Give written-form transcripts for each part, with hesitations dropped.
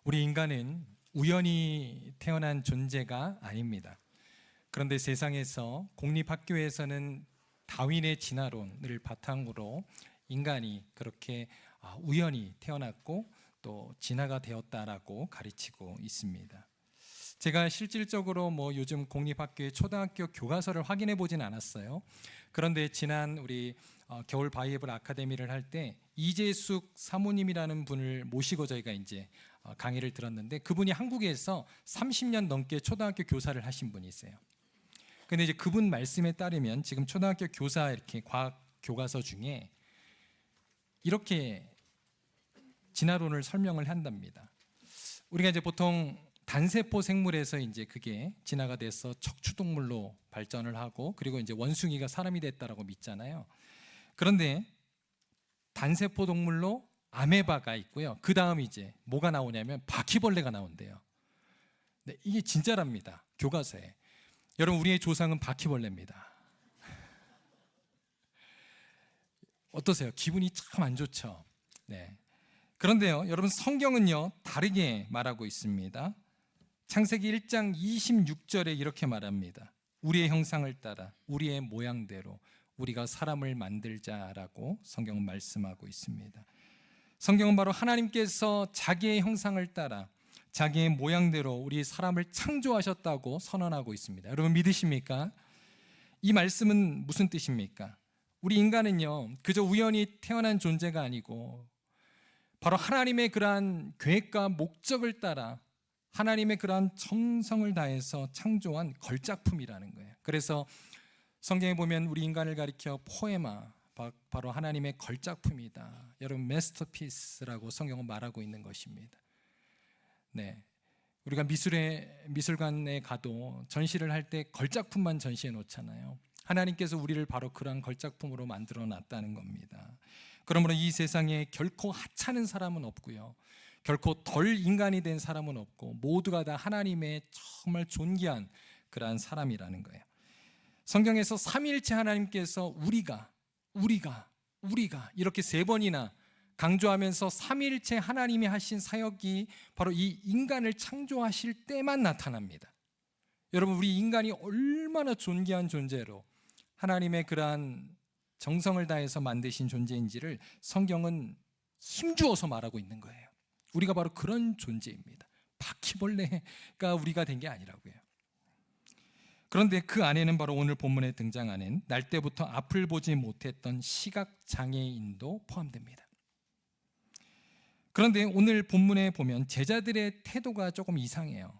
우리 인간은 우연히 태어난 존재가 아닙니다. 그런데 세상에서 공립학교에서는 다윈의 진화론을 바탕으로 인간이 그렇게 우연히 태어났고 또 진화가 되었다라고 가르치고 있습니다. 제가 실질적으로 요즘 공립학교의 초등학교 교과서를 확인해 보진 않았어요. 그런데 지난 우리 겨울 바이블 아카데미를 할 때 이재숙 사모님이라는 분을 모시고 저희가 이제 강의를 들었는데, 그분이 한국에서 30년 넘게 초등학교 교사를 하신 분이세요. 근데 이제 그분 말씀에 따르면 지금 초등학교 교사 이렇게 과학 교과서 중에 이렇게 진화론을 설명을 한답니다. 우리가 이제 보통 단세포 생물에서 이제 그게 진화가 돼서 척추동물로 발전을 하고 그리고 이제 원숭이가 사람이 됐다라고 믿잖아요. 그런데 단세포 동물로 아메바가 있고요. 그 다음 이제 뭐가 나오냐면 바퀴벌레가 나온대요. 네, 이게 진짜랍니다. 교과서에. 여러분, 우리의 조상은 바퀴벌레입니다. 어떠세요? 기분이 참 안 좋죠. 네. 그런데요, 여러분, 성경은요 다르게 말하고 있습니다. 창세기 1장 26절에 이렇게 말합니다. 우리의 형상을 따라 우리의 모양대로 우리가 사람을 만들자라고 성경은 말씀하고 있습니다. 성경은 바로 하나님께서 자기의 형상을 따라 자기의 모양대로 우리 사람을 창조하셨다고 선언하고 있습니다. 여러분, 믿으십니까? 이 말씀은 무슨 뜻입니까? 우리 인간은요 그저 우연히 태어난 존재가 아니고 바로 하나님의 그러한 계획과 목적을 따라 하나님의 그러한 정성을 다해서 창조한 걸작품이라는 거예요. 그래서 성경에 보면 우리 인간을 가리켜 포에마, 바로 하나님의 걸작품이다. 여러분, 마스터피스라고 성경은 말하고 있는 것입니다. 네, 우리가 미술관에 가도 전시를 할 때 걸작품만 전시해 놓잖아요. 하나님께서 우리를 바로 그러한 걸작품으로 만들어 놨다는 겁니다. 그러므로 이 세상에 결코 하찮은 사람은 없고요, 결코 덜 인간이 된 사람은 없고 모두가 다 하나님의 정말 존귀한 그러한 사람이라는 거예요. 성경에서 삼위일체 하나님께서 우리가 이렇게 3번이나 강조하면서 삼위일체 하나님이 하신 사역이 바로 이 인간을 창조하실 때만 나타납니다. 여러분, 우리 인간이 얼마나 존귀한 존재로 하나님의 그러한 정성을 다해서 만드신 존재인지를 성경은 힘주어서 말하고 있는 거예요. 우리가 바로 그런 존재입니다. 바퀴벌레가 우리가 된 게 아니라고요. 그런데 그 안에는 바로 오늘 본문에 등장하는 날 때부터 앞을 보지 못했던 시각장애인도 포함됩니다. 그런데 오늘 본문에 보면 제자들의 태도가 조금 이상해요.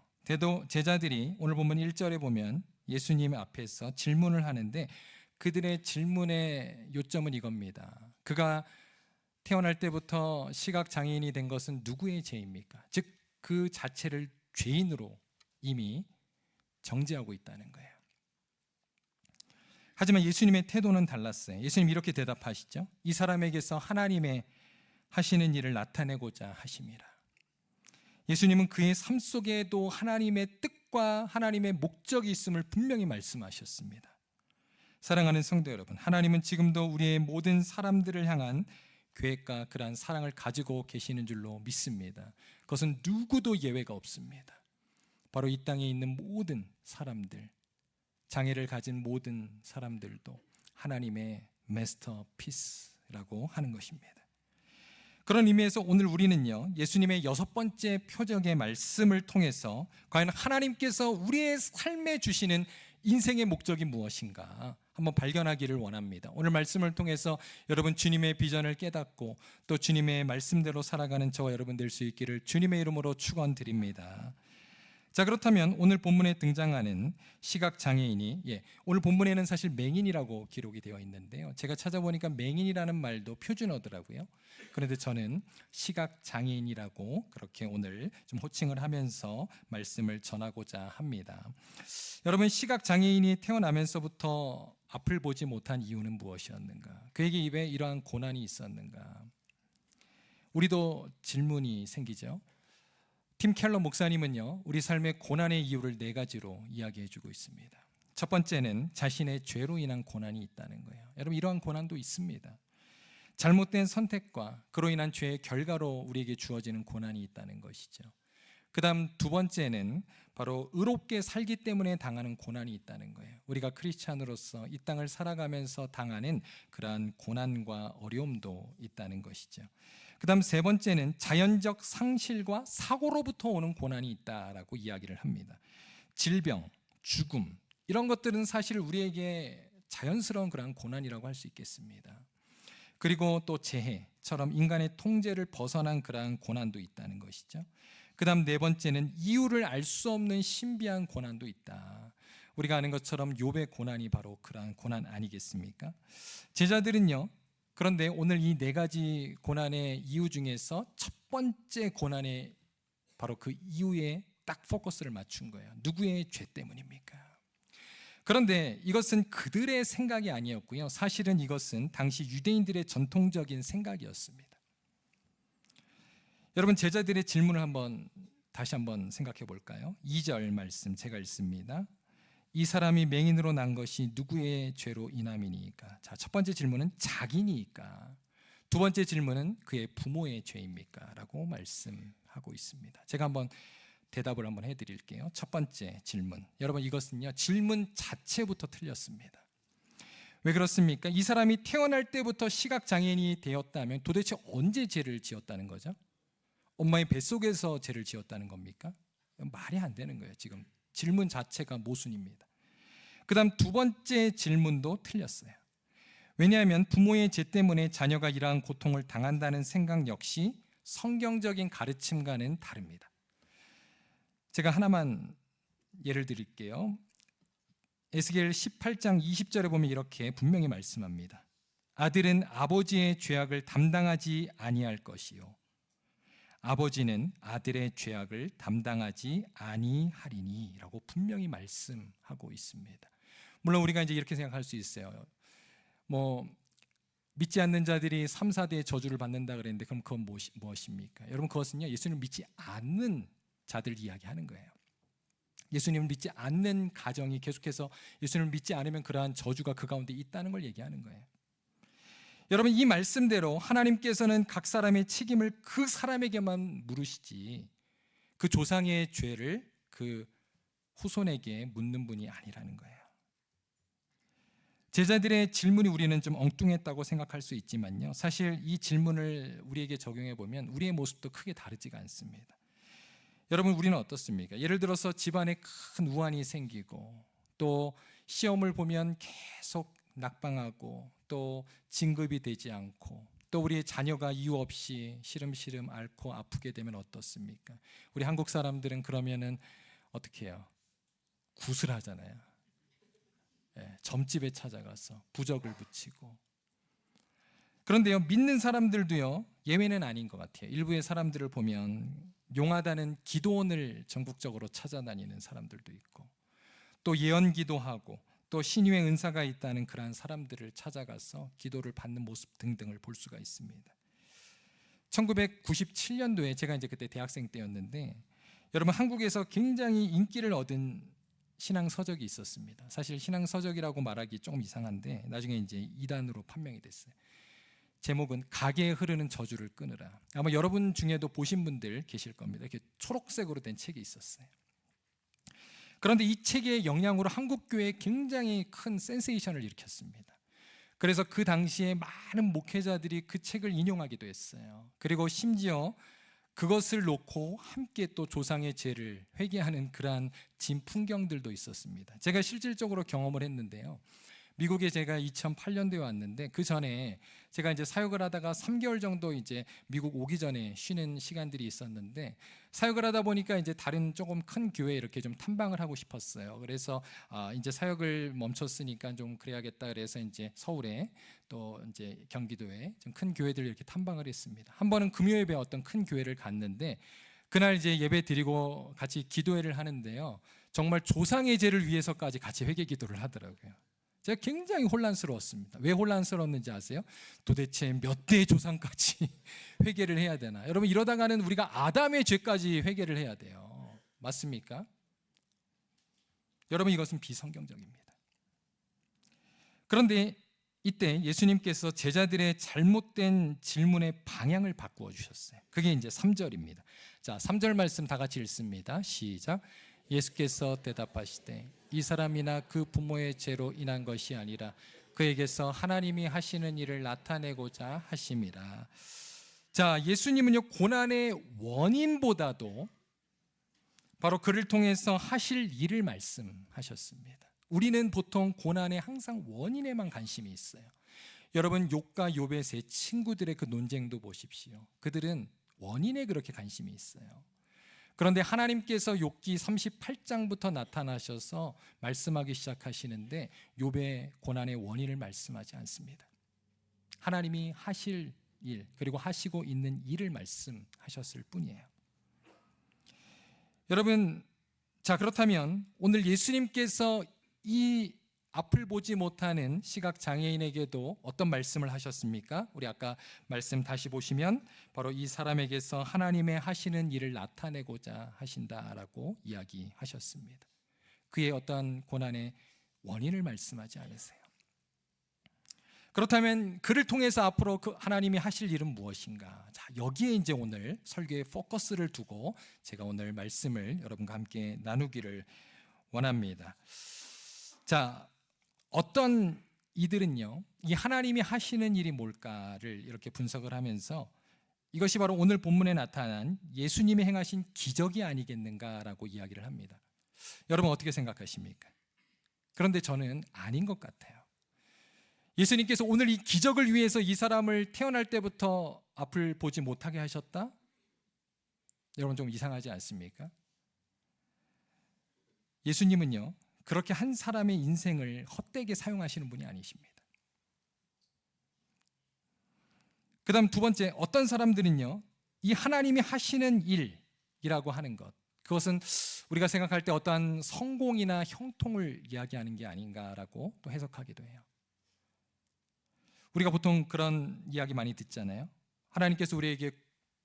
제자들이 오늘 본문 1절에 보면 예수님 앞에서 질문을 하는데 그들의 질문의 요점은 이겁니다. 그가 태어날 때부터 시각장애인이 된 것은 누구의 죄입니까? 즉, 그 자체를 죄인으로 이미 정죄하고 있다는 거예요. 하지만 예수님의 태도는 달랐어요. 예수님이 이렇게 대답하시죠. 이 사람에게서 하나님의 하시는 일을 나타내고자 하심이라. 예수님은 그의 삶 속에도 하나님의 뜻과 하나님의 목적이 있음을 분명히 말씀하셨습니다. 사랑하는 성도 여러분, 하나님은 지금도 우리의 모든 사람들을 향한 계획과 그러한 사랑을 가지고 계시는 줄로 믿습니다. 그것은 누구도 예외가 없습니다. 바로 이 땅에 있는 모든 사람들, 장애를 가진 모든 사람들도 하나님의 마스터피스라고 하는 것입니다. 그런 의미에서 오늘 우리는요 예수님의 6번째 표적의 말씀을 통해서 과연 하나님께서 우리의 삶에 주시는 인생의 목적이 무엇인가 한번 발견하기를 원합니다. 오늘 말씀을 통해서 여러분 주님의 비전을 깨닫고 또 주님의 말씀대로 살아가는 저와 여러분 될 수 있기를 주님의 이름으로 축원드립니다. 자, 그렇다면 오늘 본문에 등장하는 시각장애인이 오늘 본문에는 사실 맹인이라고 기록이 되어 있는데요, 제가 찾아보니까 맹인이라는 말도 표준어더라고요. 그런데 저는 시각장애인이라고 그렇게 오늘 좀 호칭을 하면서 말씀을 전하고자 합니다. 여러분, 시각장애인이 태어나면서부터 앞을 보지 못한 이유는 무엇이었는가? 그에게 입에 이러한 고난이 있었는가? 우리도 질문이 생기죠. 팀 켈러 목사님은요 우리 삶의 고난의 이유를 4가지로 이야기해주고 있습니다. 첫 번째는 자신의 죄로 인한 고난이 있다는 거예요. 여러분, 이러한 고난도 있습니다. 잘못된 선택과 그로 인한 죄의 결과로 우리에게 주어지는 고난이 있다는 것이죠. 그다음 두 번째는 바로 의롭게 살기 때문에 당하는 고난이 있다는 거예요. 우리가 크리스찬으로서 이 땅을 살아가면서 당하는 그러한 고난과 어려움도 있다는 것이죠. 그다음 세 번째는 자연적 상실과 사고로부터 오는 고난이 있다라고 이야기를 합니다. 질병, 죽음 이런 것들은 사실 우리에게 자연스러운 그러한 고난이라고 할 수 있겠습니다. 그리고 또 재해처럼 인간의 통제를 벗어난 그러한 고난도 있다는 것이죠. 그다음 네 번째는 이유를 알 수 없는 신비한 고난도 있다. 우리가 아는 것처럼 욥의 고난이 바로 그러한 고난 아니겠습니까? 제자들은요. 그런데 오늘 이 네 가지 고난의 이유 중에서 첫 번째 고난의 바로 그 이유에 딱 포커스를 맞춘 거예요. 누구의 죄 때문입니까? 그런데 이것은 그들의 생각이 아니었고요. 사실은 이것은 당시 유대인들의 전통적인 생각이었습니다. 여러분 제자들의 질문을 다시 한번 생각해 볼까요? 2절 말씀 제가 읽습니다. 이 사람이 맹인으로 난 것이 누구의 죄로 인함이니까? 자, 첫 번째 질문은 자기니까. 두 번째 질문은 그의 부모의 죄입니까? 라고 말씀하고 있습니다. 제가 대답을 해드릴게요. 첫 번째 질문. 여러분 이것은요 질문 자체부터 틀렸습니다. 왜 그렇습니까? 이 사람이 태어날 때부터 시각장애인이 되었다면 도대체 언제 죄를 지었다는 거죠? 엄마의 뱃속에서 죄를 지었다는 겁니까? 말이 안 되는 거예요. 지금 질문 자체가 모순입니다. 그 다음 두 번째 질문도 틀렸어요. 왜냐하면 부모의 죄 때문에 자녀가 이러한 고통을 당한다는 생각 역시 성경적인 가르침과는 다릅니다. 제가 하나만 예를 드릴게요. 에스겔 18장 20절에 보면 이렇게 분명히 말씀합니다. 아들은 아버지의 죄악을 담당하지 아니할 것이요 아버지는 아들의 죄악을 담당하지 아니하리니 라고 분명히 말씀하고 있습니다. 물론 우리가 이제 이렇게 생각할 수 있어요. 믿지 않는 자들이 3, 4대의 저주를 받는다 그랬는데 그럼 그건 무엇입니까? 여러분 그것은요 예수님을 믿지 않는 자들 이야기하는 거예요. 예수님을 믿지 않는 가정이 계속해서 예수님을 믿지 않으면 그러한 저주가 그 가운데 있다는 걸 얘기하는 거예요. 여러분 이 말씀대로 하나님께서는 각 사람의 책임을 그 사람에게만 물으시지 그 조상의 죄를 그 후손에게 묻는 분이 아니라는 거예요. 제자들의 질문이 우리는 좀 엉뚱했다고 생각할 수 있지만요. 사실 이 질문을 우리에게 적용해 보면 우리의 모습도 크게 다르지가 않습니다. 여러분 우리는 어떻습니까? 예를 들어서 집안에 큰 우환이 생기고 또 시험을 보면 계속 낙방하고 또 진급이 되지 않고 또 우리의 자녀가 이유 없이 시름시름 앓고 아프게 되면 어떻습니까? 우리 한국 사람들은 그러면은 어떻게 해요? 굿을 하잖아요. 점집에 찾아가서 부적을 붙이고. 그런데요 믿는 사람들도요 예외는 아닌 것 같아요. 일부의 사람들을 보면 용하다는 기도원을 전국적으로 찾아다니는 사람들도 있고 또 예언기도 하고 또 신유의 은사가 있다는 그러한 사람들을 찾아가서 기도를 받는 모습 등등을 볼 수가 있습니다. 1997년도에 제가 이제 그때 대학생 때였는데 여러분 한국에서 굉장히 인기를 얻은 신앙 서적이 있었습니다. 사실 신앙 서적이라고 말하기 조금 이상한데 나중에 이제 2단으로 판명이 됐어요. 제목은 가게에 흐르는 저주를 끊으라. 아마 여러분 중에도 보신 분들 계실 겁니다. 이렇게 초록색으로 된 책이 있었어요. 그런데 이 책의 영향으로 한국 교회에 굉장히 큰 센세이션을 일으켰습니다. 그래서 그 당시에 많은 목회자들이 그 책을 인용하기도 했어요. 그리고 심지어 그것을 놓고 함께 또 조상의 죄를 회개하는 그러한 진풍경들도 있었습니다. 제가 실질적으로 경험을 했는데요. 미국에 제가 2008년도에 왔는데 그 전에 제가 이제 사역을 하다가 3개월 정도 이제 미국 오기 전에 쉬는 시간들이 있었는데 사역을 하다 보니까 이제 다른 조금 큰 교회 이렇게 좀 탐방을 하고 싶었어요. 그래서 이제 사역을 멈췄으니까 좀 그래야겠다. 그래서 이제 서울에 또 이제 경기도에 좀 큰 교회들 이렇게 탐방을 했습니다. 한 번은 금요예배 어떤 큰 교회를 갔는데 그날 이제 예배 드리고 같이 기도회를 하는데요. 정말 조상의 죄를 위해서까지 같이 회개 기도를 하더라고요. 제가 굉장히 혼란스러웠습니다. 왜 혼란스러웠는지 아세요? 도대체 몇 대의 조상까지 회개를 해야 되나? 여러분 이러다가는 우리가 아담의 죄까지 회개를 해야 돼요. 맞습니까? 여러분 이것은 비성경적입니다. 그런데 이때 예수님께서 제자들의 잘못된 질문의 방향을 바꾸어 주셨어요. 그게 이제 3절입니다. 자, 3절 말씀 다 같이 읽습니다. 시작. 예수께서 대답하시되 이 사람이나 그 부모의 죄로 인한 것이 아니라 그에게서 하나님이 하시는 일을 나타내고자 하심이라. 자, 예수님은요, 고난의 원인보다도 바로 그를 통해서 하실 일을 말씀하셨습니다. 우리는 보통 고난에 항상 원인에만 관심이 있어요. 여러분, 욥과 욥의 세 친구들의 그 논쟁도 보십시오. 그들은 원인에 그렇게 관심이 있어요. 그런데 하나님께서 욥기 38장부터 나타나셔서 말씀하기 시작하시는데 욥의 고난의 원인을 말씀하지 않습니다. 하나님이 하실 일, 그리고 하시고 있는 일을 말씀하셨을 뿐이에요. 여러분, 자, 그렇다면 오늘 예수님께서 이 앞을 보지 못하는 시각장애인에게도 어떤 말씀을 하셨습니까? 우리 아까 말씀 다시 보시면 바로 이 사람에게서 하나님의 하시는 일을 나타내고자 하신다라고 이야기하셨습니다. 그의 어떤 고난의 원인을 말씀하지 않으세요. 그렇다면 그를 통해서 앞으로 그 하나님이 하실 일은 무엇인가? 자, 여기에 이제 오늘 설교의 포커스를 두고 제가 오늘 말씀을 여러분과 함께 나누기를 원합니다. 자, 어떤 이들은요, 이 하나님이 하시는 일이 뭘까를 이렇게 분석을 하면서 이것이 바로 오늘 본문에 나타난 예수님이 행하신 기적이 아니겠는가라고 이야기를 합니다. 여러분 어떻게 생각하십니까? 그런데 저는 아닌 것 같아요. 예수님께서 오늘 이 기적을 위해서 이 사람을 태어날 때부터 앞을 보지 못하게 하셨다? 여러분 좀 이상하지 않습니까? 예수님은요, 그렇게 한 사람의 인생을 헛되게 사용하시는 분이 아니십니다. 그 다음 두 번째, 어떤 사람들은요, 이 하나님이 하시는 일이라고 하는 것, 그것은 우리가 생각할 때 어떠한 성공이나 형통을 이야기하는 게 아닌가라고 또 해석하기도 해요. 우리가 보통 그런 이야기 많이 듣잖아요. 하나님께서 우리에게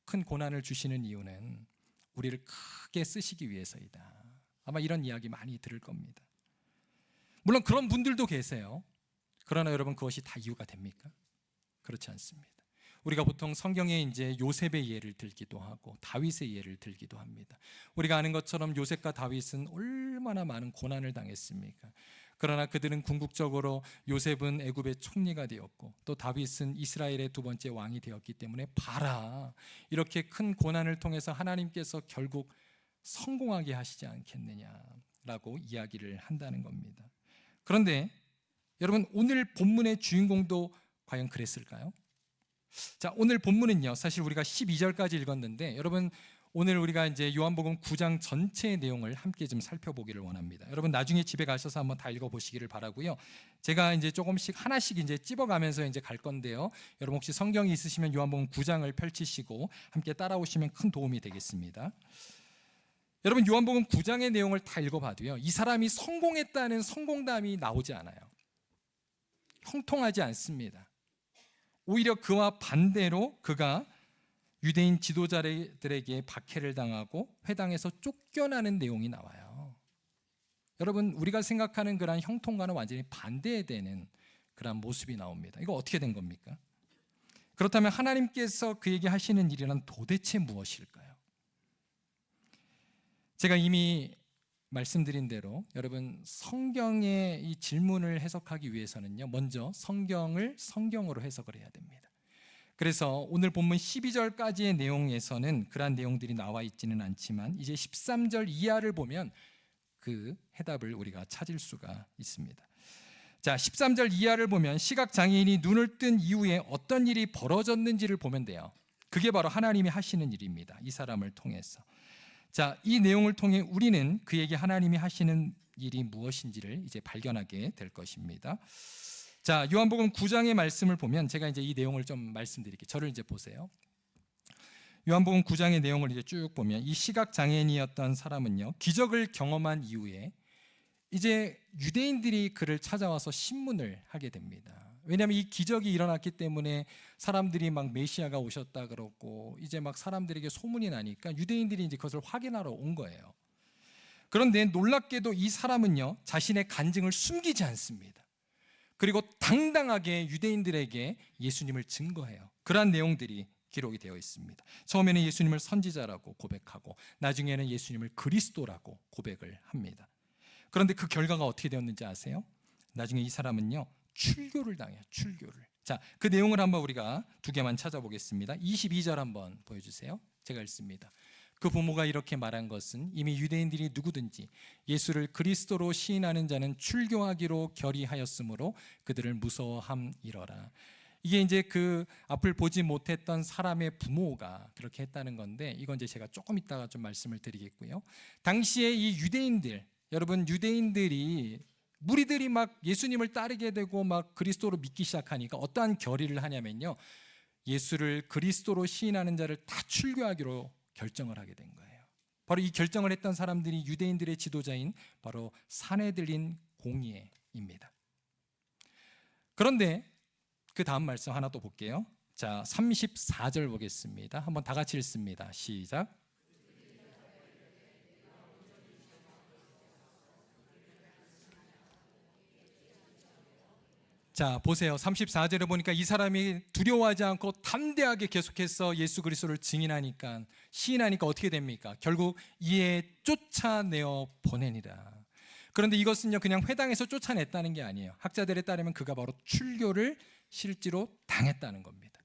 큰 고난을 주시는 이유는 우리를 크게 쓰시기 위해서이다. 아마 이런 이야기 많이 들을 겁니다. 물론 그런 분들도 계세요. 그러나 여러분, 그것이 다 이유가 됩니까? 그렇지 않습니다. 우리가 보통 성경에 이제 요셉의 예를 들기도 하고 다윗의 예를 들기도 합니다. 우리가 아는 것처럼 요셉과 다윗은 얼마나 많은 고난을 당했습니까? 그러나 그들은 궁극적으로 요셉은 애굽의 총리가 되었고 또 다윗은 이스라엘의 두 번째 왕이 되었기 때문에 봐라, 이렇게 큰 고난을 통해서 하나님께서 결국 성공하게 하시지 않겠느냐라고 이야기를 한다는 겁니다. 그런데 여러분, 오늘 본문의 주인공도 과연 그랬을까요? 자, 오늘 본문은요, 사실 우리가 12절까지 읽었는데 여러분, 오늘 우리가 이제 요한복음 9장 전체의 내용을 함께 좀 살펴보기를 원합니다. 여러분 나중에 집에 가셔서 한번 다 읽어보시기를 바라고요. 제가 이제 조금씩 하나씩 이제 찝어가면서 이제 갈 건데요. 여러분 혹시 성경이 있으시면 요한복음 9장을 펼치시고 함께 따라오시면 큰 도움이 되겠습니다. 여러분, 요한복음 9장의 내용을 다 읽어봐도요, 이 사람이 성공했다는 성공담이 나오지 않아요. 형통하지 않습니다. 오히려 그와 반대로 그가 유대인 지도자들에게 박해를 당하고 회당에서 쫓겨나는 내용이 나와요. 여러분, 우리가 생각하는 그런 형통과는 완전히 반대되는 그런 모습이 나옵니다. 이거 어떻게 된 겁니까? 그렇다면 하나님께서 그에게 하시는 일이란 도대체 무엇일까요? 제가 이미 말씀드린 대로 여러분, 성경의 이 질문을 해석하기 위해서는요, 먼저 성경을 성경으로 해석을 해야 됩니다. 그래서 오늘 본문 12절까지의 내용에서는 그러한 내용들이 나와 있지는 않지만 이제 13절 이하를 보면 그 해답을 우리가 찾을 수가 있습니다. 자, 13절 이하를 보면 시각장애인이 눈을 뜬 이후에 어떤 일이 벌어졌는지를 보면 돼요. 그게 바로 하나님이 하시는 일입니다. 이 사람을 통해서. 자, 이 내용을 통해 우리는 그에게 하나님이 하시는 일이 무엇인지를 이제 발견하게 될 것입니다. 자, 요한복음 9장의 말씀을 보면 제가 이제 이 내용을 좀 말씀드릴게요. 저를 이제 보세요. 요한복음 9장의 내용을 이제 쭉 보면 이 시각 장애인이었던 사람은요, 기적을 경험한 이후에 이제 유대인들이 그를 찾아와서 신문을 하게 됩니다. 왜냐하면 이 기적이 일어났기 때문에 사람들이 막 메시아가 오셨다 그러고 이제 막 사람들에게 소문이 나니까 유대인들이 이제 그것을 확인하러 온 거예요. 그런데 놀랍게도 이 사람은요, 자신의 간증을 숨기지 않습니다. 그리고 당당하게 유대인들에게 예수님을 증거해요. 그러한 내용들이 기록이 되어 있습니다. 처음에는 예수님을 선지자라고 고백하고 나중에는 예수님을 그리스도라고 고백을 합니다. 그런데 그 결과가 어떻게 되었는지 아세요? 나중에 이 사람은요, 출교를 당해요. 출교를. 자, 그 내용을 한번 우리가 두 개만 찾아보겠습니다. 22절 한번 보여주세요. 제가 읽습니다. 그 부모가 이렇게 말한 것은 이미 유대인들이 누구든지 예수를 그리스도로 시인하는 자는 출교하기로 결의하였으므로 그들을 무서워함이러라. 이게 이제 그 앞을 보지 못했던 사람의 부모가 그렇게 했다는 건데, 이건 이제 제가 조금 이따가 좀 말씀을 드리겠고요. 당시에 이 유대인들, 여러분 유대인들이 무리들이 막 예수님을 따르게 되고 막 그리스도로 믿기 시작하니까 어떠한 결의를 하냐면요, 예수를 그리스도로 시인하는 자를 다 출교하기로 결정을 하게 된 거예요. 바로 이 결정을 했던 사람들이 유대인들의 지도자인 바로 산헤드린 공의회입니다. 그런데 그 다음 말씀 하나 또 볼게요. 자, 34절 보겠습니다. 한번 다 같이 읽습니다. 시작. 자, 보세요. 34절에 보니까 이 사람이 두려워하지 않고 담대하게 계속해서 예수 그리스도를 증인하니까, 시인하니까 어떻게 됩니까? 결국 이에 쫓아내어 보내니라. 그런데 이것은요, 그냥 회당에서 쫓아냈다는 게 아니에요. 학자들에 따르면 그가 바로 출교를 실제로 당했다는 겁니다.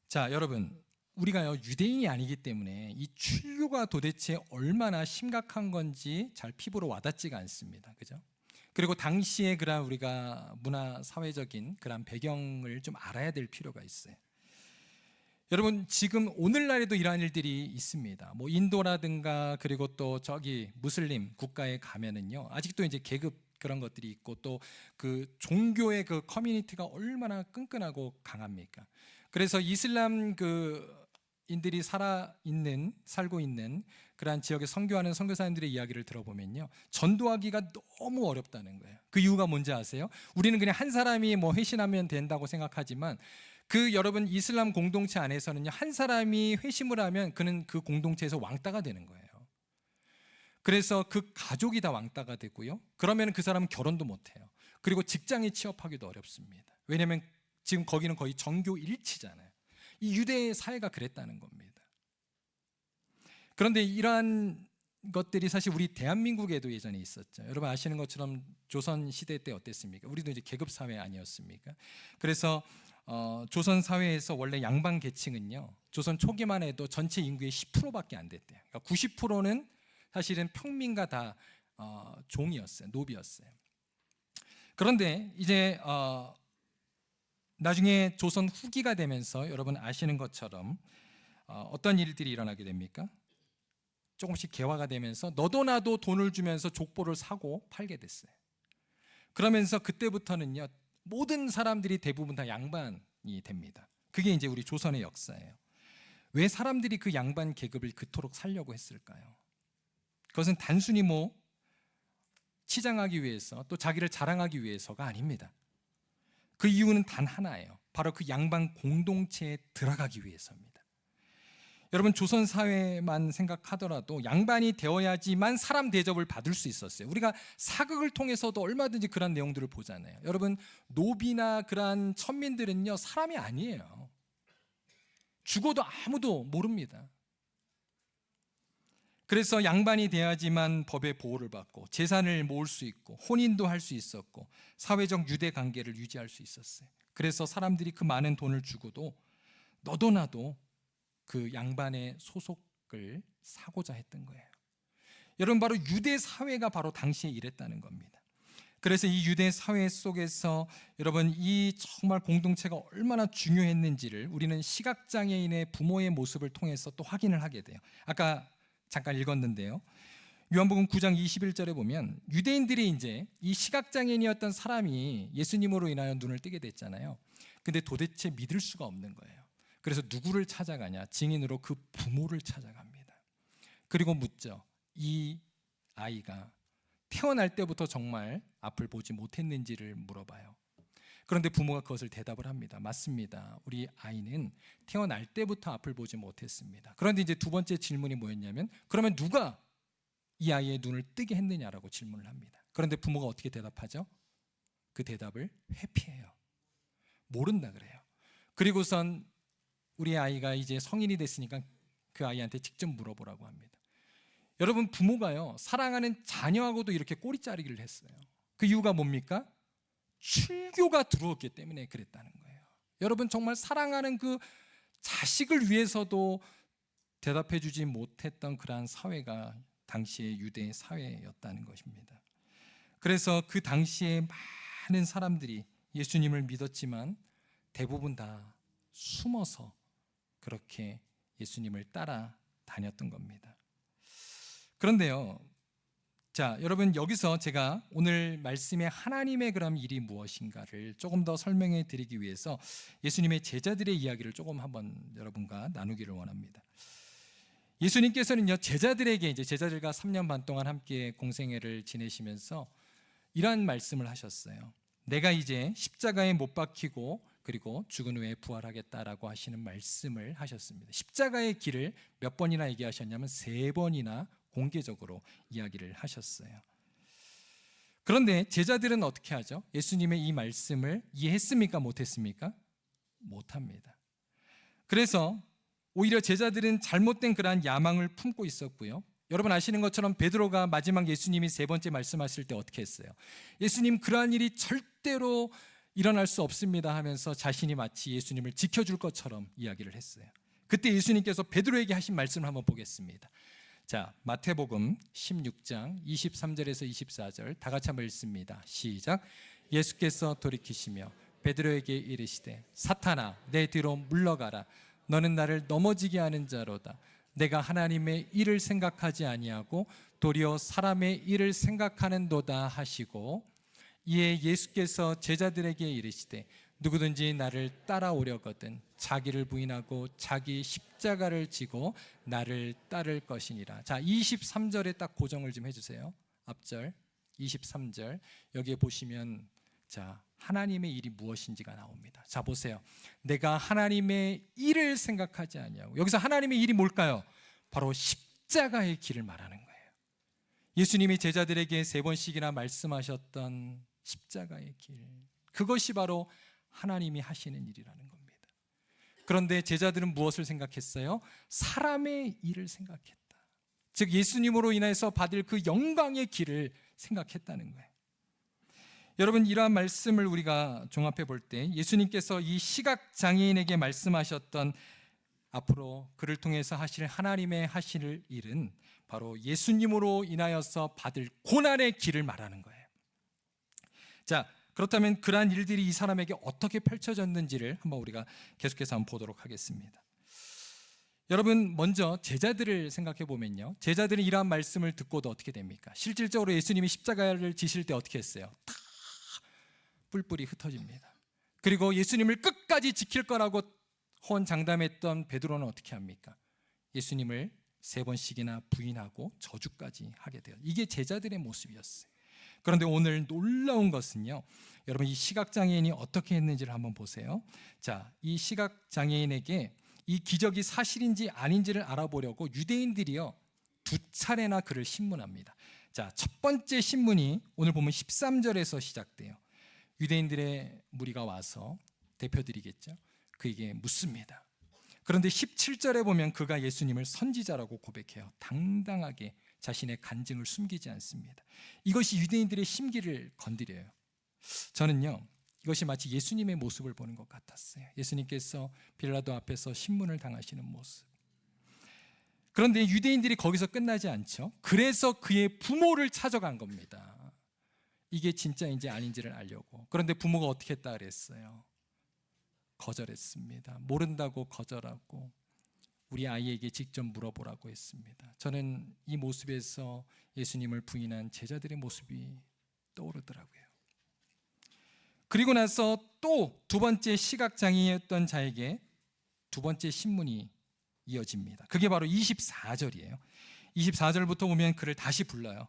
자, 여러분, 우리가요, 유대인이 아니기 때문에 이 출교가 도대체 얼마나 심각한 건지 잘 피부로 와닿지가 않습니다. 그죠? 그리고 당시에 그런 우리가 문화 사회적인 그런 배경을 좀 알아야 될 필요가 있어요. 여러분, 지금 오늘날에도 이러한 일들이 있습니다. 뭐 인도라든가 그리고 또 저기 무슬림 국가에 가면은요, 아직도 이제 계급 그런 것들이 있고 또 그 종교의 그 커뮤니티가 얼마나 끈끈하고 강합니까? 그래서 이슬람 그 인들이 살고 있는 그러한 지역에 선교하는 선교사님들의 이야기를 들어보면요, 전도하기가 너무 어렵다는 거예요. 그 이유가 뭔지 아세요? 우리는 그냥 한 사람이 뭐 회신하면 된다고 생각하지만 그 여러분 이슬람 공동체 안에서는요, 한 사람이 회심을 하면 그는 그 공동체에서 왕따가 되는 거예요. 그래서 그 가족이 다 왕따가 되고요, 그러면 그 사람은 결혼도 못해요. 그리고 직장에 취업하기도 어렵습니다. 왜냐하면 지금 거기는 거의 정교 일치잖아요. 이 유대 사회가 그랬다는 겁니다. 그런데 이러한 것들이 사실 우리 대한민국에도 예전에 있었죠. 여러분 아시는 것처럼 조선 시대 때 어땠습니까? 우리도 이제 계급 사회 아니었습니까? 그래서 조선 사회에서 원래 양반 계층은요, 조선 초기만 해도 전체 인구의 10%밖에 안 됐대요. 그러니까 90%는 사실은 평민과 다 종이었어요, 노비였어요. 그런데 이제 나중에 조선 후기가 되면서 여러분 아시는 것처럼 어떤 일들이 일어나게 됩니까? 조금씩 개화가 되면서 너도 나도 돈을 주면서 족보를 사고 팔게 됐어요. 그러면서 그때부터는요, 모든 사람들이 대부분 다 양반이 됩니다. 그게 이제 우리 조선의 역사예요. 왜 사람들이 그 양반 계급을 그토록 살려고 했을까요? 그것은 단순히 뭐 치장하기 위해서 또 자기를 자랑하기 위해서가 아닙니다. 그 이유는 단 하나예요. 바로 그 양반 공동체에 들어가기 위해서입니다. 여러분 조선 사회만 생각하더라도 양반이 되어야지만 사람 대접을 받을 수 있었어요. 우리가 사극을 통해서도 얼마든지 그런 내용들을 보잖아요. 여러분 노비나 그런 천민들은요, 사람이 아니에요. 죽어도 아무도 모릅니다. 그래서 양반이 돼야지만 법의 보호를 받고 재산을 모을 수 있고 혼인도 할 수 있었고 사회적 유대 관계를 유지할 수 있었어요. 그래서 사람들이 그 많은 돈을 주고도 너도 나도 그 양반의 소속을 사고자 했던 거예요. 여러분 바로 유대 사회가 바로 당시에 이랬다는 겁니다. 그래서 이 유대 사회 속에서 여러분 이 정말 공동체가 얼마나 중요했는지를 우리는 시각장애인의 부모의 모습을 통해서 또 확인을 하게 돼요. 아까 잠깐 읽었는데요, 요한복음 9장 21절에 보면 유대인들이 이제 이 시각장애인이었던 사람이 예수님으로 인하여 눈을 뜨게 됐잖아요. 근데 도대체 믿을 수가 없는 거예요. 그래서 누구를 찾아가냐? 증인으로 그 부모를 찾아갑니다. 그리고 묻죠. 이 아이가 태어날 때부터 정말 앞을 보지 못했는지를 물어봐요. 그런데 부모가 그것을 대답을 합니다. 맞습니다. 우리 아이는 태어날 때부터 앞을 보지 못했습니다. 그런데 이제 두 번째 질문이 뭐였냐면, 그러면 누가 이 아이의 눈을 뜨게 했느냐라고 질문을 합니다. 그런데 부모가 어떻게 대답하죠? 그 대답을 회피해요. 모른다 그래요. 그리고선 우리 아이가 이제 성인이 됐으니까 그 아이한테 직접 물어보라고 합니다. 여러분, 부모가요, 사랑하는 자녀하고도 이렇게 꼬리 자르기를 했어요. 그 이유가 뭡니까? 출교가 들어왔기 때문에 그랬다는 거예요. 여러분, 정말 사랑하는 그 자식을 위해서도 대답해 주지 못했던 그러한 사회가 당시의 유대 사회였다는 것입니다. 그래서 그 당시에 많은 사람들이 예수님을 믿었지만 대부분 다 숨어서 그렇게 예수님을 따라 다녔던 겁니다. 그런데요, 자, 여러분, 여기서 제가 오늘 말씀의 하나님의 그럼 일이 무엇인가를 조금 더 설명해 드리기 위해서 예수님의 제자들의 이야기를 조금 한번 여러분과 나누기를 원합니다. 예수님께서는요, 제자들에게, 이제 제자들과 3년 반 동안 함께 공생애를 지내시면서 이러한 말씀을 하셨어요. 내가 이제 십자가에 못 박히고 그리고 죽은 후에 부활하겠다라고 하시는 말씀을 하셨습니다. 십자가의 길을 몇 번이나 얘기하셨냐면 3번이나 공개적으로 이야기를 하셨어요. 그런데 제자들은 어떻게 하죠? 예수님의 이 말씀을 이해했습니까? 못했습니까? 못합니다. 그래서 오히려 제자들은 잘못된 그러한 야망을 품고 있었고요. 여러분 아시는 것처럼 베드로가 마지막 예수님이 3번째 말씀하실 때 어떻게 했어요? 예수님, 그러한 일이 절대로 일어날 수 없습니다 하면서 자신이 마치 예수님을 지켜줄 것처럼 이야기를 했어요. 그때 예수님께서 베드로에게 하신 말씀을 한번 보겠습니다. 자, 마태복음 16장 23절에서 24절 다 같이 한번 읽습니다. 시작. 예수께서 돌이키시며 베드로에게 이르시되 사탄아, 내 뒤로 물러가라. 너는 나를 넘어지게 하는 자로다. 내가 하나님의 일을 생각하지 아니하고 도리어 사람의 일을 생각하는도다 하시고, 이에 예수께서 제자들에게 이르시되 누구든지 나를 따라오려거든 자기를 부인하고 자기 십자가를 지고 나를 따를 것이니라. 자, 23절에 딱 고정을 좀 해주세요. 앞절 23절 여기에 보시면 자, 하나님의 일이 무엇인지가 나옵니다. 자, 보세요. 내가 하나님의 일을 생각하지 아니하고, 여기서 하나님의 일이 뭘까요? 바로 십자가의 길을 말하는 거예요. 예수님이 제자들에게 3번씩이나 말씀하셨던 십자가의 길, 그것이 바로 하나님이 하시는 일이라는 겁니다. 그런데 제자들은 무엇을 생각했어요? 사람의 일을 생각했다. 즉 예수님으로 인해서 받을 그 영광의 길을 생각했다는 거예요. 여러분, 이러한 말씀을 우리가 종합해 볼 때 예수님께서 이 시각장애인에게 말씀하셨던 앞으로 그를 통해서 하실 하나님의 하실 일은 바로 예수님으로 인하여서 받을 고난의 길을 말하는 거예요. 자, 그렇다면 그러한 일들이 이 사람에게 어떻게 펼쳐졌는지를 한번 우리가 계속해서 한번 보도록 하겠습니다. 여러분, 먼저 제자들을 생각해 보면요, 제자들은 이러한 말씀을 듣고도 어떻게 됩니까? 실질적으로 예수님이 십자가를 지실 때 어떻게 했어요? 다 뿔뿔이 흩어집니다. 그리고 예수님을 끝까지 지킬 거라고 호언장담했던 베드로는 어떻게 합니까? 예수님을 3번씩이나 부인하고 저주까지 하게 돼요. 이게 제자들의 모습이었어요. 그런데 오늘 놀라운 것은요, 여러분, 이 시각장애인이 어떻게 했는지를 한번 보세요. 자, 이 시각장애인에게 이 기적이 사실인지 아닌지를 알아보려고 유대인들이요 2차례나 그를 신문합니다. 자, 첫 번째 신문이 오늘 보면 13절에서 시작돼요. 유대인들의 무리가 와서 대표들이겠죠, 그에게 묻습니다. 그런데 17절에 보면 그가 예수님을 선지자라고 고백해요. 당당하게 자신의 간증을 숨기지 않습니다. 이것이 유대인들의 심기를 건드려요. 저는요, 이것이 마치 예수님의 모습을 보는 것 같았어요. 예수님께서 빌라도 앞에서 신문을 당하시는 모습. 그런데 유대인들이 거기서 끝나지 않죠. 그래서 그의 부모를 찾아간 겁니다. 이게 진짜인지 아닌지를 알려고. 그런데 부모가 어떻게 했다 그랬어요? 거절했습니다. 모른다고 거절하고 우리 아이에게 직접 물어보라고 했습니다. 저는 이 모습에서 예수님을 부인한 제자들의 모습이 떠오르더라고요. 그리고 나서 또 2번째 시각장애였던 자에게 2번째 신문이 이어집니다. 그게 바로 24절이에요. 24절부터 보면 그를 다시 불러요.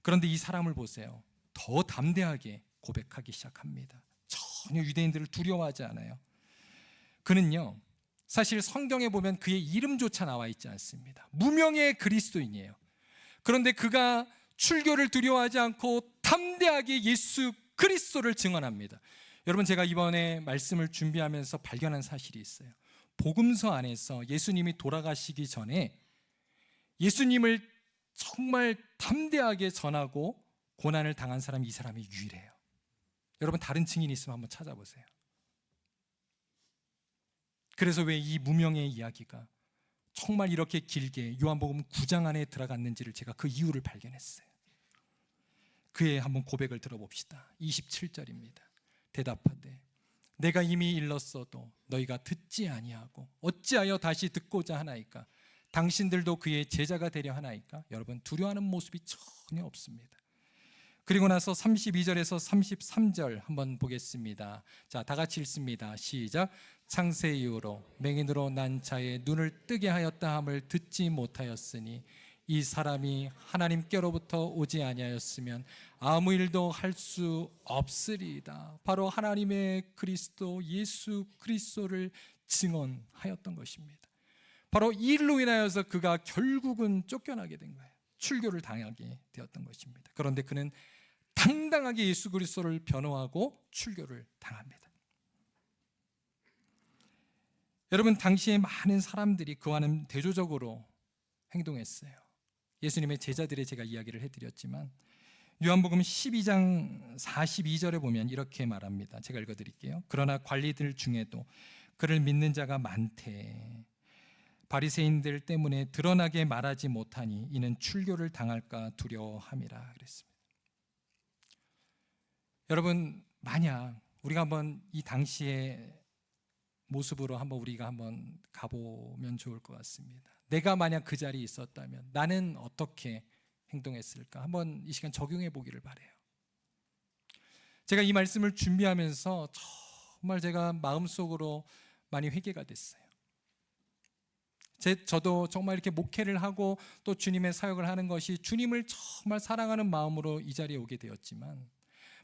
그런데 이 사람을 보세요. 더 담대하게 고백하기 시작합니다. 전혀 유대인들을 두려워하지 않아요. 그는요, 사실 성경에 보면 그의 이름조차 나와 있지 않습니다. 무명의 그리스도인이에요. 그런데 그가 출교를 두려워하지 않고 담대하게 예수 그리스도를 증언합니다. 여러분, 제가 이번에 말씀을 준비하면서 발견한 사실이 있어요. 복음서 안에서 예수님이 돌아가시기 전에 예수님을 정말 담대하게 전하고 고난을 당한 사람이 이 사람이 유일해요. 여러분, 다른 증인이 있으면 한번 찾아보세요. 그래서 왜 이 무명의 이야기가 정말 이렇게 길게 요한복음 9장 안에 들어갔는지를 제가 그 이유를 발견했어요. 그의 한번 고백을 들어봅시다. 27절입니다. 대답하되 내가 이미 일렀어도 너희가 듣지 아니하고 어찌하여 다시 듣고자 하나이까? 당신들도 그의 제자가 되려 하나이까? 여러분, 두려워하는 모습이 전혀 없습니다. 그리고 나서 32절에서 33절 한번 보겠습니다. 자, 다 같이 읽습니다. 시작. 창세 이후로 맹인으로 난 자의 눈을 뜨게 하였다 함을 듣지 못하였으니 이 사람이 하나님께로부터 오지 아니하였으면 아무 일도 할 수 없으리이다. 바로 하나님의 그리스도 예수 그리스도를 증언하였던 것입니다. 바로 이 일로 인하여서 그가 결국은 쫓겨나게 된 거예요. 출교를 당하게 되었던 것입니다. 그런데 그는 당당하게 예수 그리스도를 변호하고 출교를 당합니다. 여러분, 당시에 많은 사람들이 그와는 대조적으로 행동했어요. 예수님의 제자들의 제가 이야기를 해드렸지만 요한복음 12장 42절에 보면 이렇게 말합니다. 제가 읽어드릴게요. 그러나 관리들 중에도 그를 믿는 자가 많대. 바리새인들 때문에 드러나게 말하지 못하니 이는 출교를 당할까 두려워함이라 그랬습니다. 여러분, 만약 우리가 한번 이 당시의 모습으로 우리가 한번 가보면 좋을 것 같습니다. 내가 만약 그 자리에 있었다면 나는 어떻게 행동했을까? 한번 이 시간 적용해 보기를 바라요. 제가 이 말씀을 준비하면서 정말 제가 마음속으로 많이 회개가 됐어요. 저도 정말 이렇게 목회를 하고 또 주님의 사역을 하는 것이 주님을 정말 사랑하는 마음으로 이 자리에 오게 되었지만,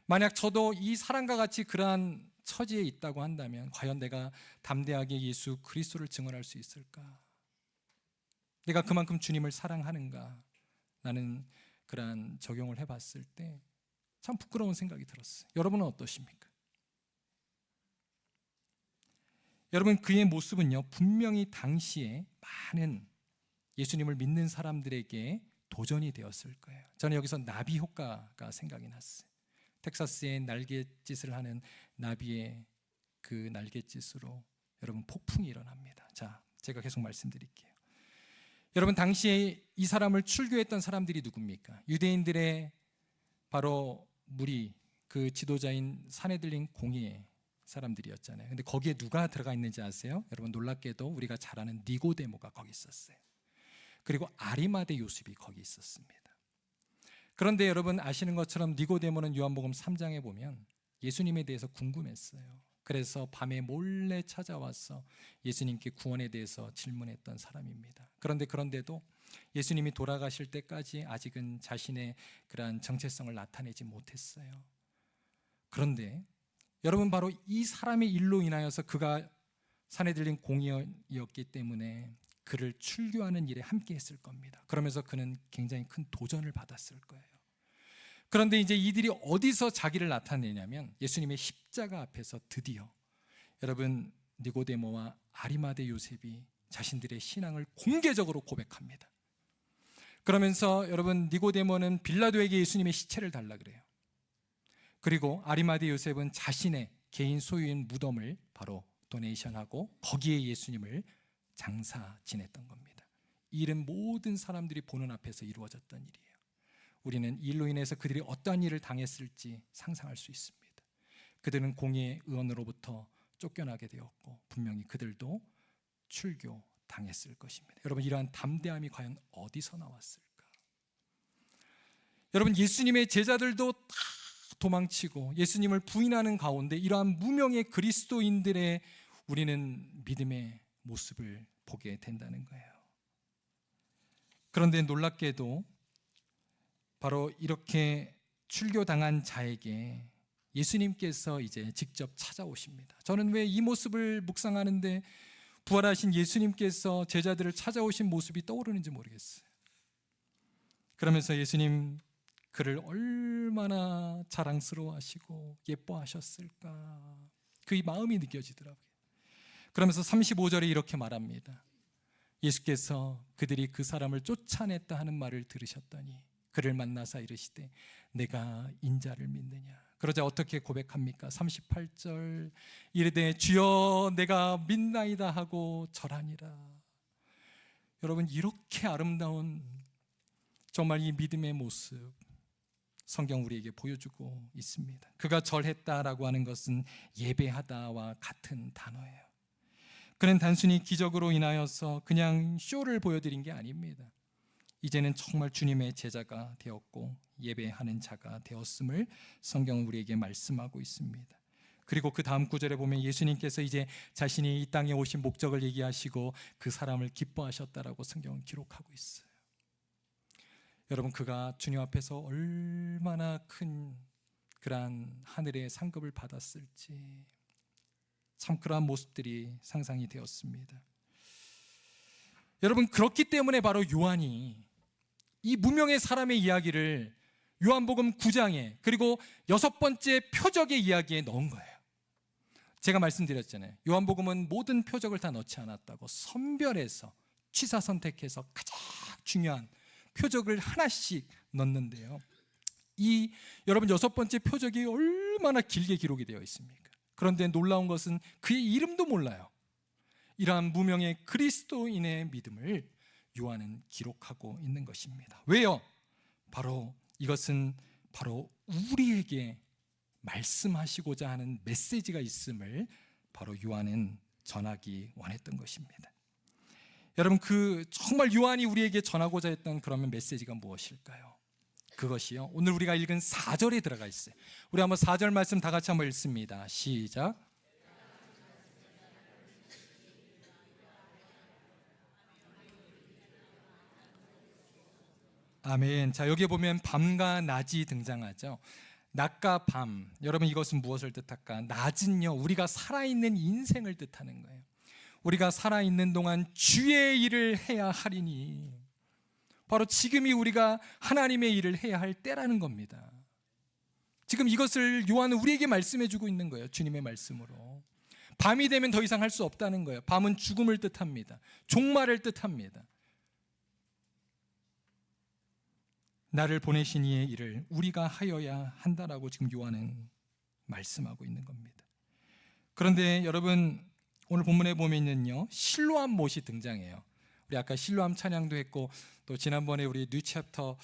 만약 저도 이 사람과 같이 그러한 처지에 있다고 한다면 과연 내가 담대하게 예수 그리스도를 증언할 수 있을까? 내가 그만큼 주님을 사랑하는가? 나는 그러한 적용을 해봤을 때 참 부끄러운 생각이 들었어요. 여러분은 어떠십니까? 여러분, 그의 모습은요, 분명히 당시에 많은 예수님을 믿는 사람들에게 도전이 되었을 거예요. 저는 여기서 나비 효과가 생각이 났어요. 텍사스의 날갯짓을 하는 나비의 그 날갯짓으로 여러분 폭풍이 일어납니다. 자, 제가 계속 말씀드릴게요. 여러분, 당시에 이 사람을 출교했던 사람들이 누굽니까? 유대인들의 바로 무리, 그 지도자인 사내들린 공의의 사람들이었잖아요. 근데 거기에 누가 들어가 있는지 아세요? 여러분, 놀랍게도 우리가 잘 아는 니고데모가 거기 있었어요. 그리고 아리마대 요셉이 거기 있었습니다. 그런데 여러분 아시는 것처럼 니고데모는 요한복음 3장에 보면 예수님에 대해서 궁금했어요. 그래서 밤에 몰래 찾아와서 예수님께 구원에 대해서 질문했던 사람입니다. 그런데도 예수님이 돌아가실 때까지 아직은 자신의 그러한 정체성을 나타내지 못했어요. 그런데 여러분, 바로 이 사람의 일로 인하여서 그가 사내들린 공의였기 때문에 그를 출교하는 일에 함께 했을 겁니다. 그러면서 그는 굉장히 큰 도전을 받았을 거예요. 그런데 이제 이들이 어디서 자기를 나타내냐면 예수님의 십자가 앞에서 드디어 여러분 니고데모와 아리마대 요셉이 자신들의 신앙을 공개적으로 고백합니다. 그러면서 여러분 니고데모는 빌라도에게 예수님의 시체를 달라 그래요. 그리고 아리마대 요셉은 자신의 개인 소유인 무덤을 바로 도네이션하고 거기에 예수님을 장사 지냈던 겁니다. 이 일은 모든 사람들이 보는 앞에서 이루어졌던 일이에요. 우리는 이 일로 인해서 그들이 어떠한 일을 당했을지 상상할 수 있습니다. 그들은 공의 의원으로부터 쫓겨나게 되었고 분명히 그들도 출교 당했을 것입니다. 여러분, 이러한 담대함이 과연 어디서 나왔을까? 여러분, 예수님의 제자들도 다 도망치고 예수님을 부인하는 가운데 이러한 무명의 그리스도인들의 우리는 믿음의 모습을 보게 된다는 거예요. 그런데 놀랍게도 바로 이렇게 출교당한 자에게 예수님께서 이제 직접 찾아오십니다. 저는 왜 이 모습을 묵상하는데 부활하신 예수님께서 제자들을 찾아오신 모습이 떠오르는지 모르겠어요. 그러면서 예수님 그를 얼마나 자랑스러워하시고 예뻐하셨을까. 그 마음이 느껴지더라고요. 그러면서 35절에 이렇게 말합니다. 예수께서 그들이 그 사람을 쫓아냈다 하는 말을 들으셨더니 그를 만나사 이르시되 내가 인자를 믿느냐. 그러자 어떻게 고백합니까? 38절 이르되 주여 내가 믿나이다 하고 절하니라. 여러분, 이렇게 아름다운 정말 이 믿음의 모습 성경 우리에게 보여주고 있습니다. 그가 절했다라고 하는 것은 예배하다와 같은 단어예요. 그는 단순히 기적으로 인하여서 그냥 쇼를 보여드린 게 아닙니다. 이제는 정말 주님의 제자가 되었고 예배하는 자가 되었음을 성경은 우리에게 말씀하고 있습니다. 그리고 그 다음 구절에 보면 예수님께서 이제 자신이 이 땅에 오신 목적을 얘기하시고 그 사람을 기뻐하셨다라고 성경은 기록하고 있어요. 여러분, 그가 주님 앞에서 얼마나 큰 그러한 하늘의 상급을 받았을지 참 그러한 모습들이 상상이 되었습니다. 여러분, 그렇기 때문에 바로 요한이 이 무명의 사람의 이야기를 요한복음 9장에 그리고 6번째 표적의 이야기에 넣은 거예요. 제가 말씀드렸잖아요. 요한복음은 모든 표적을 다 넣지 않았다고 선별해서 취사 선택해서 가장 중요한 표적을 하나씩 넣는데요. 이 여러분 6번째 표적이 얼마나 길게 기록이 되어 있습니까? 그런데 놀라운 것은 그의 이름도 몰라요. 이러한 무명의 그리스도인의 믿음을 요한은 기록하고 있는 것입니다. 왜요? 바로 이것은 바로 우리에게 말씀하시고자 하는 메시지가 있음을 바로 요한은 전하기 원했던 것입니다. 여러분, 그 정말 요한이 우리에게 전하고자 했던 그러면 메시지가 무엇일까요? 그것이요, 오늘 우리가 읽은 4절에 들어가 있어요. 우리 한번 4절 말씀 다 같이 한번 읽습니다. 시작. 아멘. 자, 여기 보면 밤과 낮이 등장하죠. 낮과 밤, 여러분 이것은 무엇을 뜻할까? 낮은요, 우리가 살아있는 인생을 뜻하는 거예요. 우리가 살아있는 동안 주의 일을 해야 하리니, 바로 지금이 우리가 하나님의 일을 해야 할 때라는 겁니다. 지금 이것을 요한은 우리에게 말씀해 주고 있는 거예요. 주님의 말씀으로. 밤이 되면 더 이상 할 수 없다는 거예요. 밤은 죽음을 뜻합니다. 종말을 뜻합니다. 나를 보내신 이의 일을 우리가 하여야 한다라고 지금 요한은 말씀하고 있는 겁니다. 그런데 여러분, 오늘 본문에 보면요, 실로암 못이 등장해요. 우리 아까 실로암 찬양도 했고, 또 지난번에 우리 뉴 챕터,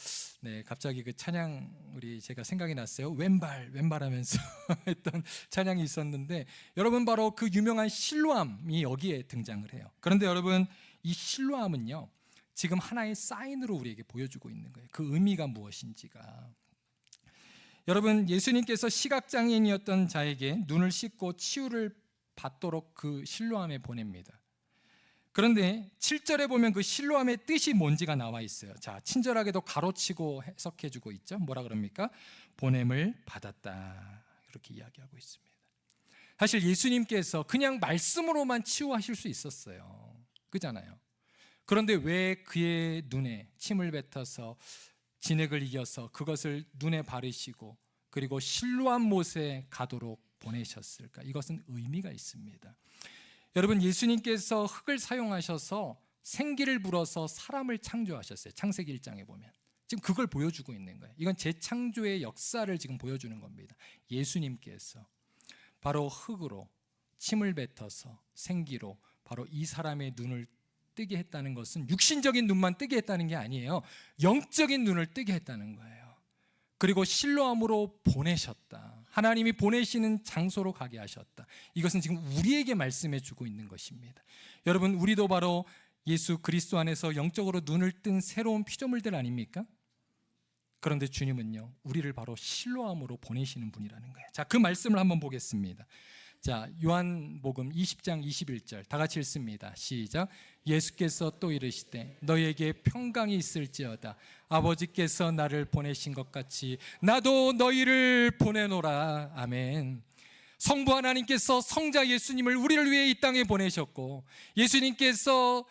갑자기 그 찬양 우리 제가 생각이 났어요. 왼발 하면서 했던 찬양이 있었는데, 여러분 바로 그 유명한 실로암이 여기에 등장을 해요. 그런데 여러분, 이 실로암은요, 지금 하나의 사인으로 우리에게 보여주고 있는 거예요. 그 의미가 무엇인지가. 여러분, 예수님께서 시각장애인이었던 자에게 눈을 씻고 치유를 받도록 그 실로암에 보냅니다. 그런데 7절에 보면 그 실로암의 뜻이 뭔지가 나와 있어요. 자, 친절하게도 가로치고 해석해주고 있죠. 뭐라 그럽니까? 보냄을 받았다, 이렇게 이야기하고 있습니다. 사실 예수님께서 그냥 말씀으로만 치유하실 수 있었어요. 그잖아요. 그런데 왜 그의 눈에 침을 뱉어서 진액을 이겨서 그것을 눈에 바르시고 그리고 실로암 못에 가도록 보내셨을까? 이것은 의미가 있습니다. 여러분, 예수님께서 흙을 사용하셔서 생기를 불어서 사람을 창조하셨어요. 창세기 1장에 보면 지금 그걸 보여주고 있는 거예요. 이건 재창조의 역사를 지금 보여주는 겁니다. 예수님께서 바로 흙으로 침을 뱉어서 생기로 바로 이 사람의 눈을 뜨게 했다는 것은 육신적인 눈만 뜨게 했다는 게 아니에요. 영적인 눈을 뜨게 했다는 거예요. 그리고 실로암으로 보내셨다. 하나님이 보내시는 장소로 가게 하셨다. 이것은 지금 우리에게 말씀해 주고 있는 것입니다. 여러분, 우리도 바로 예수 그리스도 안에서 영적으로 눈을 뜬 새로운 피조물들 아닙니까? 그런데 주님은요, 우리를 바로 실로암으로 보내시는 분이라는 거예요. 자, 그 말씀을 한번 보겠습니다. 자, 요한복음 20장 21절 다 같이 읽습니다. 시작. 예수께서 또 이르시되 너희에게 평강이 있을지어다. 아버지께서 나를 보내신 것 같이 나도 너희를 보내노라. 아멘. 성부 하나님께서 성자 예수님을 우리를 위해 이 땅에 보내셨고, 예수님께서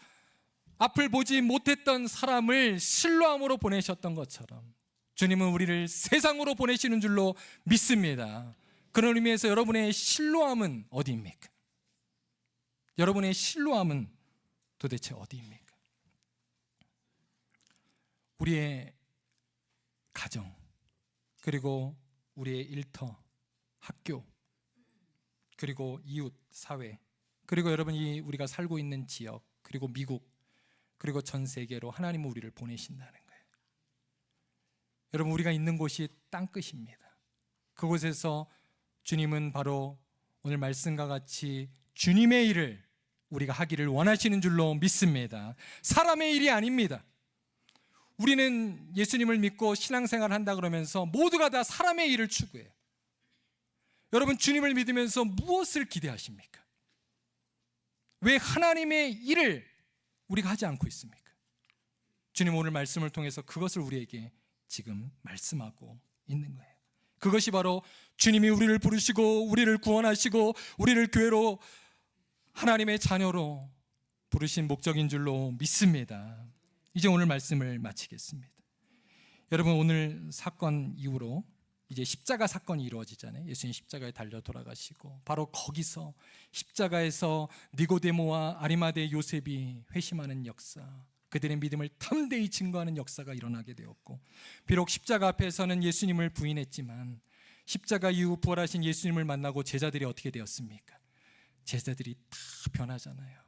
앞을 보지 못했던 사람을 실로암으로 보내셨던 것처럼 주님은 우리를 세상으로 보내시는 줄로 믿습니다. 그런 의미에서 여러분의 신뢰함은 어디입니까? 여러분의 신뢰함은 도대체 어디입니까? 우리의 가정, 그리고 우리의 일터, 학교, 그리고 이웃, 사회, 그리고 여러분이 우리가 살고 있는 지역, 그리고 미국, 그리고 전 세계로 하나님은 우리를 보내신다는 거예요. 여러분, 우리가 있는 곳이 땅끝입니다. 그곳에서 주님은 바로 오늘 말씀과 같이 주님의 일을 우리가 하기를 원하시는 줄로 믿습니다. 사람의 일이 아닙니다. 우리는 예수님을 믿고 신앙생활을 한다 그러면서 모두가 다 사람의 일을 추구해요. 여러분, 주님을 믿으면서 무엇을 기대하십니까? 왜 하나님의 일을 우리가 하지 않고 있습니까? 주님 오늘 말씀을 통해서 그것을 우리에게 지금 말씀하고 있는 거예요. 그것이 바로 주님이 우리를 부르시고 우리를 구원하시고 우리를 교회로 하나님의 자녀로 부르신 목적인 줄로 믿습니다. 이제 오늘 말씀을 마치겠습니다. 여러분, 오늘 사건 이후로 이제 십자가 사건이 이루어지잖아요. 예수님 십자가에 달려 돌아가시고 바로 거기서 십자가에서 니고데모와 아리마대 요셉이 회심하는 역사, 그들의 믿음을 탐대히 증거하는 역사가 일어나게 되었고, 비록 십자가 앞에서는 예수님을 부인했지만 십자가 이후 부활하신 예수님을 만나고 제자들이 어떻게 되었습니까? 제자들이 다 변하잖아요.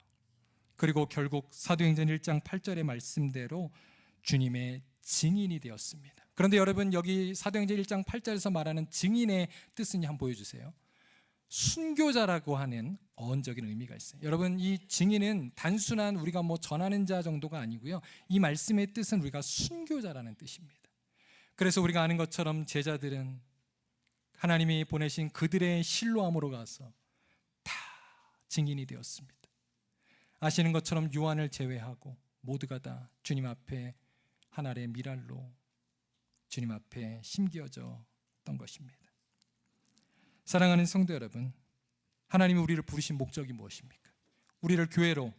그리고 결국 사도행전 1장 8절의 말씀대로 주님의 증인이 되었습니다. 그런데 여러분, 여기 사도행전 1장 8절에서 말하는 증인의 뜻은 한번 보여주세요. 순교자라고 하는 어원적인 의미가 있어요. 여러분, 이 증인은 단순한 우리가 전하는 자 정도가 아니고요, 이 말씀의 뜻은 우리가 순교자라는 뜻입니다. 그래서 우리가 아는 것처럼 제자들은 하나님이 보내신 그들의 실로함으로 가서 다 증인이 되었습니다. 아시는 것처럼 요한을 제외하고 모두가 다 주님 앞에 한 알의 밀알로 주님 앞에 심겨졌던 것입니다. 사랑하는 성도 여러분, 하나님이 우리를 부르신 목적이 무엇입니까? 우리를 교회로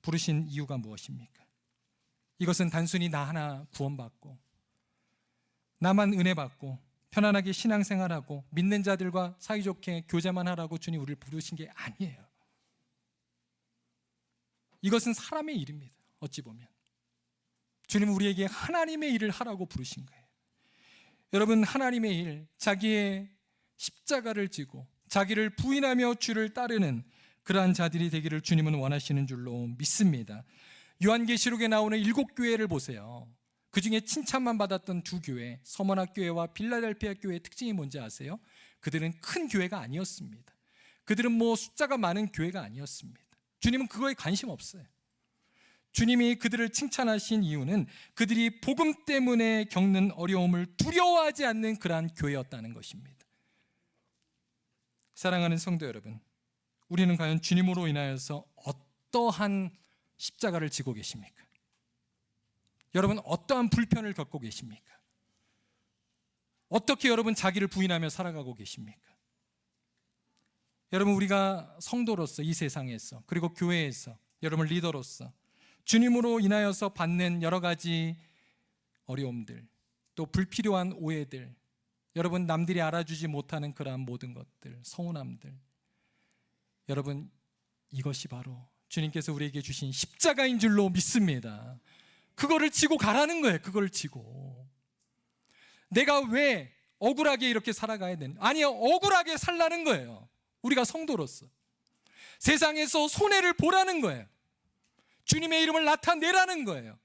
부르신 이유가 무엇입니까? 이것은 단순히 나 하나 구원받고 나만 은혜 받고 편안하게 신앙생활하고 믿는 자들과 사이좋게 교제만 하라고 주님 우리를 부르신 게 아니에요. 이것은 사람의 일입니다. 어찌 보면 주님은 우리에게 하나님의 일을 하라고 부르신 거예요. 여러분, 하나님의 일, 자기의 십자가를 지고 자기를 부인하며 주를 따르는 그러한 자들이 되기를 주님은 원하시는 줄로 믿습니다. 요한계시록에 나오는 7교회를 보세요. 그 중에 칭찬만 받았던 2교회, 서머나 교회와 빌라델피아 교회의 특징이 뭔지 아세요? 그들은 큰 교회가 아니었습니다. 그들은 숫자가 많은 교회가 아니었습니다. 주님은 그거에 관심 없어요. 주님이 그들을 칭찬하신 이유는 그들이 복음 때문에 겪는 어려움을 두려워하지 않는 그러한 교회였다는 것입니다. 사랑하는 성도 여러분, 우리는 과연 주님으로 인하여서 어떠한 십자가를 지고 계십니까? 여러분, 어떠한 불편을 겪고 계십니까? 어떻게 여러분 자기를 부인하며 살아가고 계십니까? 여러분, 우리가 성도로서 이 세상에서, 그리고 교회에서, 여러분 리더로서 주님으로 인하여서 받는 여러 가지 어려움들, 또 불필요한 오해들, 여러분 남들이 알아주지 못하는 그러한 모든 것들, 서운함들, 여러분 이것이 바로 주님께서 우리에게 주신 십자가인 줄로 믿습니다. 그거를 지고 가라는 거예요. 그걸 지고. 내가 왜 억울하게 이렇게 살아가야 되는? 아니요, 억울하게 살라는 거예요. 우리가 성도로서 세상에서 손해를 보라는 거예요. 주님의 이름을 나타내라는 거예요.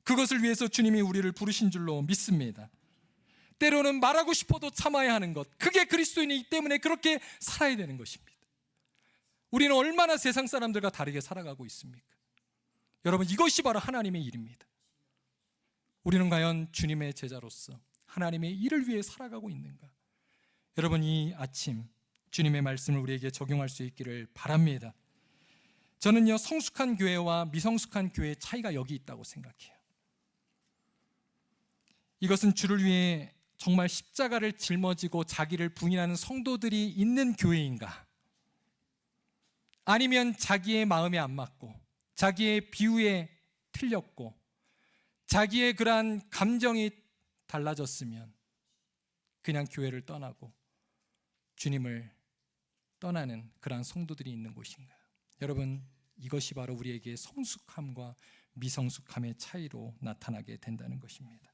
그것을 위해서 주님이 우리를 부르신 줄로 믿습니다. 때로는 말하고 싶어도 참아야 하는 것, 그게 그리스도인이기 때문에 그렇게 살아야 되는 것입니다. 우리는 얼마나 세상 사람들과 다르게 살아가고 있습니까? 여러분, 이것이 바로 하나님의 일입니다. 우리는 과연 주님의 제자로서 하나님의 일을 위해 살아가고 있는가? 여러분, 이 아침 주님의 말씀을 우리에게 적용할 수 있기를 바랍니다. 저는요, 성숙한 교회와 미성숙한 교회의 차이가 여기 있다고 생각해요. 이것은 주를 위해 정말 십자가를 짊어지고 자기를 부인하는 성도들이 있는 교회인가? 아니면 자기의 마음에 안 맞고 자기의 비유에 틀렸고 자기의 그러한 감정이 달라졌으면 그냥 교회를 떠나고 주님을 떠나는 그러한 성도들이 있는 곳인가요? 여러분, 이것이 바로 우리에게 성숙함과 미성숙함의 차이로 나타나게 된다는 것입니다.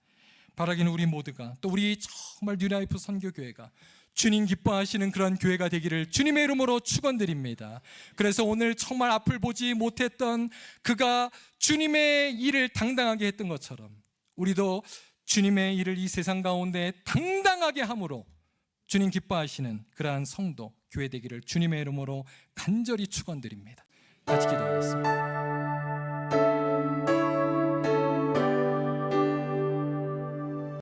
바라기는 우리 모두가, 또 우리 정말 뉴라이프 선교교회가 주님 기뻐하시는 그런 교회가 되기를 주님의 이름으로 축원드립니다. 그래서 오늘 정말 앞을 보지 못했던 그가 주님의 일을 당당하게 했던 것처럼 우리도 주님의 일을 이 세상 가운데 당당하게 함으로 주님 기뻐하시는 그러한 성도, 교회 되기를 주님의 이름으로 간절히 축원드립니다. 같이 기도하겠습니다.